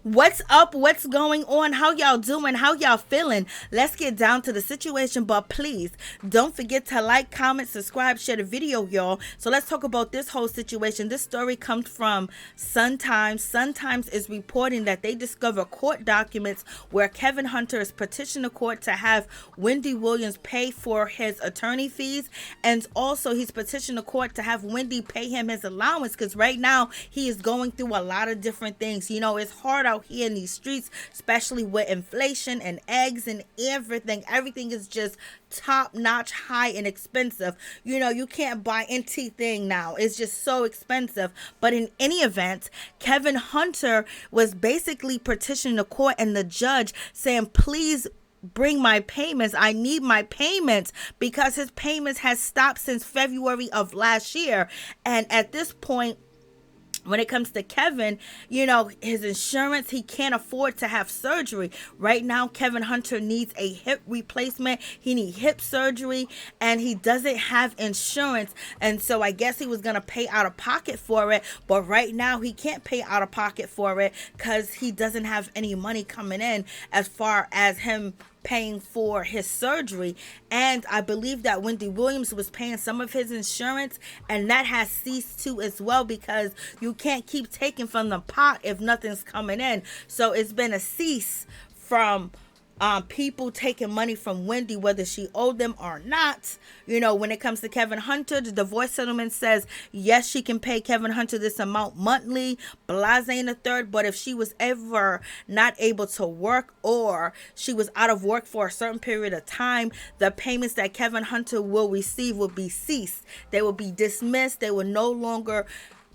What's up? What's going on? How y'all doing? How y'all feeling? Let's get down to the situation, but please don't forget to like, comment, subscribe, share the video, y'all. So let's talk about this whole situation. This story comes from Sun Times. Sun Times is reporting that they discover court documents where Kevin Hunter is petitioning the court to have Wendy Williams pay for his attorney fees, and also he's petitioning the court to have Wendy pay him his allowance because right now he is going through a lot of different things. You know, it's hard out here in these streets, especially with inflation and eggs and everything. Everything is just top notch, high and expensive. You know, you can't buy anything now. It's just so expensive. But in any event, Kevin Hunter was basically petitioning the court and the judge saying, please bring my payments. I need my payments because his payments has stopped since February of last year. And at this point, when it comes to Kevin, you know, his insurance, he can't afford to have surgery. Right now, Kevin Hunter needs a hip replacement. He needs hip surgery and he doesn't have insurance. And so I guess he was going to pay out of pocket for it. But right now, he can't pay out of pocket for it because he doesn't have any money coming in as far as him paying for his surgery. And I believe that Wendy Williams was paying some of his insurance, and that has ceased too as well, because you can't keep taking from the pot if nothing's coming in. So it's been a cease from people taking money from Wendy, whether she owed them or not. You know, when it comes to Kevin Hunter, the divorce settlement says, yes, she can pay Kevin Hunter this amount monthly, blase and the third, but if she was ever not able to work or she was out of work for a certain period of time, the payments that Kevin Hunter will receive will be ceased. They will be dismissed. They will no longer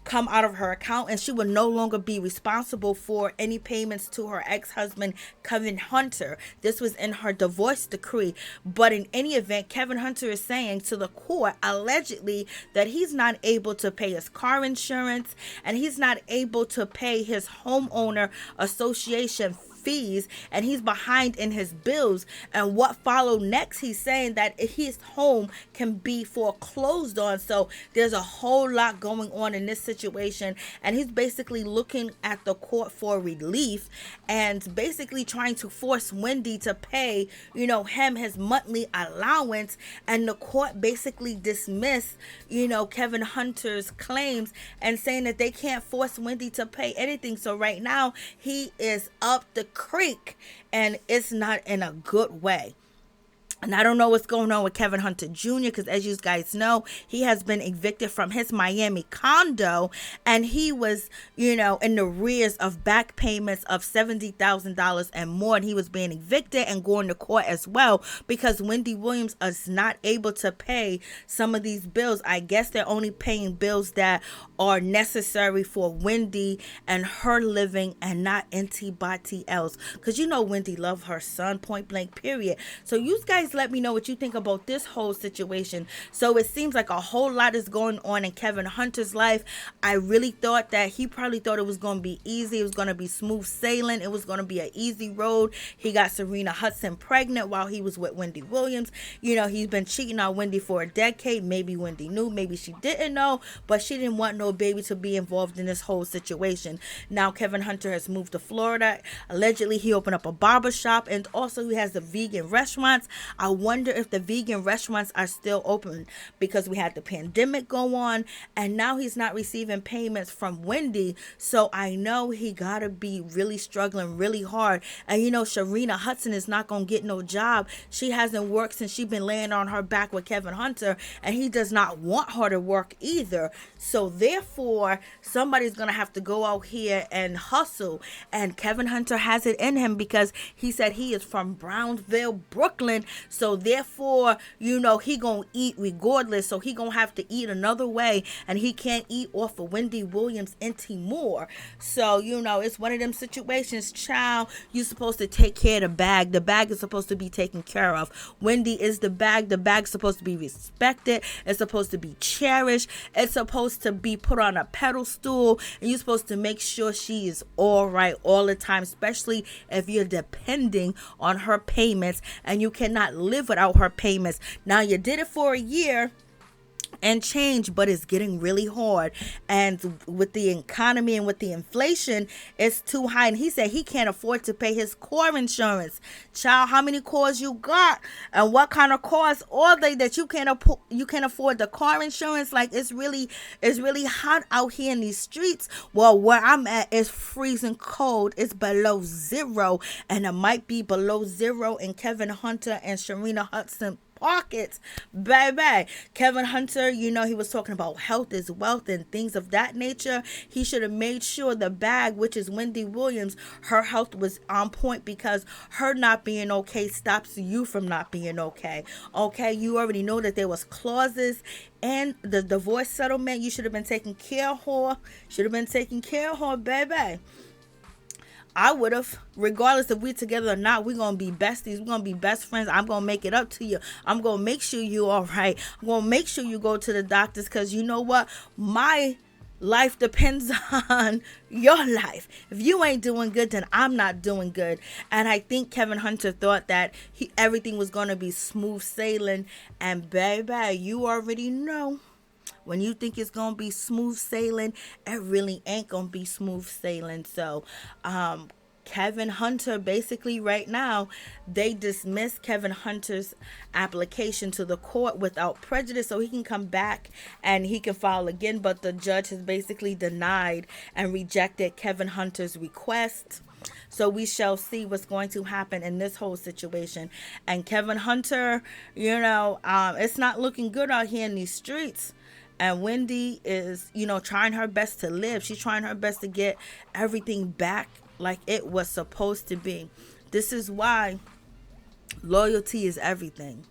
come out of her account, and she would no longer be responsible for any payments to her ex-husband Kevin Hunter. This was in her divorce decree. But in any event, Kevin Hunter is saying to the court allegedly that he's not able to pay his car insurance and he's not able to pay his homeowner association fees, and he's behind in his bills. And what followed next, he's saying that his home can be foreclosed on. So there's a whole lot going on in this situation, and he's basically looking at the court for relief and basically trying to force Wendy to pay, you know, him his monthly allowance. And the court basically dismissed, you know, Kevin Hunter's claims and saying that they can't force Wendy to pay anything. So right now he is up the creek, and it's not in a good way. And I don't know what's going on with Kevin Hunter Jr. because, as you guys know, he has been evicted from his Miami condo, and he was, you know, in the arrears of back payments of $70,000 and more. And he was being evicted and going to court as well because Wendy Williams is not able to pay some of these bills. I guess they're only paying bills that are necessary for Wendy and her living and not anybody else. Because, you know, Wendy loved her son, point blank, period. So you guys let me know what you think about this whole situation. So it seems like a whole lot is going on in Kevin Hunter's life. I really thought that he probably thought it was going to be easy. It was going to be smooth sailing. It was going to be an easy road. He got Serena Hudson pregnant while he was with Wendy Williams. You know, he's been cheating on Wendy for a decade. Maybe Wendy knew, maybe she didn't know, but she didn't want no baby to be involved in this whole situation. Now Kevin Hunter has moved to Florida. Allegedly, he opened up a barber shop, and also he has the vegan restaurants. I wonder if the vegan restaurants are still open because we had the pandemic go on, and now he's not receiving payments from Wendy. So I know he gotta be really struggling really hard. And you know, Serena Hudson is not gonna get no job. She hasn't worked since she's been laying on her back with Kevin Hunter, and he does not want her to work either. So therefore, somebody's gonna have to go out here and hustle. And Kevin Hunter has it in him because he said he is from Brownsville, Brooklyn. So therefore, you know, he gonna eat regardless. So he gonna have to eat another way, and he can't eat off of Wendy Williams anymore. So, you know, it's one of them situations, child. You supposed to take care of the bag. The bag is supposed to be taken care of. Wendy is the bag. The bag's supposed to be respected. It's supposed to be cherished. It's supposed to be put on a pedestal, and you're supposed to make sure she is all right all the time, especially if you're depending on her payments and you cannot live without her payments. Now, you did it for a year. and change, but it's getting really hard. And with the economy and with the inflation, it's too high. And he said he can't afford to pay his car insurance. Child, how many cars you got, and what kind of cars are they that you can't afford the car insurance? Like, it's really hot out here in these streets. Well, where I'm at is freezing cold. It's below zero, and it might be below zero in Kevin Hunter and Sharina Hudson pockets, baby. Kevin Hunter, he was talking about health is wealth and things of that nature. He should have made sure the bag, which is Wendy Williams, her health was on point, because her not being okay stops you from not being okay. Okay, you already know that there was clauses and the divorce settlement. You should have been taking care of her. Baby. I would have, regardless if we together or not. We're going to be besties. We're going to be best friends. I'm going to make it up to you. I'm going to make sure you're all right. I'm going to make sure you go to the doctors, because you know what? My life depends on your life. If you ain't doing good, then I'm not doing good. And I think Kevin Hunter thought that everything was going to be smooth sailing. And baby, you already know. When you think it's going to be smooth sailing, it really ain't going to be smooth sailing. So, Kevin Hunter, basically right now, they dismissed Kevin Hunter's application to the court without prejudice, so he can come back and he can file again. But the judge has basically denied and rejected Kevin Hunter's request. So we shall see what's going to happen in this whole situation. And Kevin Hunter, it's not looking good out here in these streets. And Wendy is, trying her best to live. She's trying her best to get everything back like it was supposed to be. This is why loyalty is everything.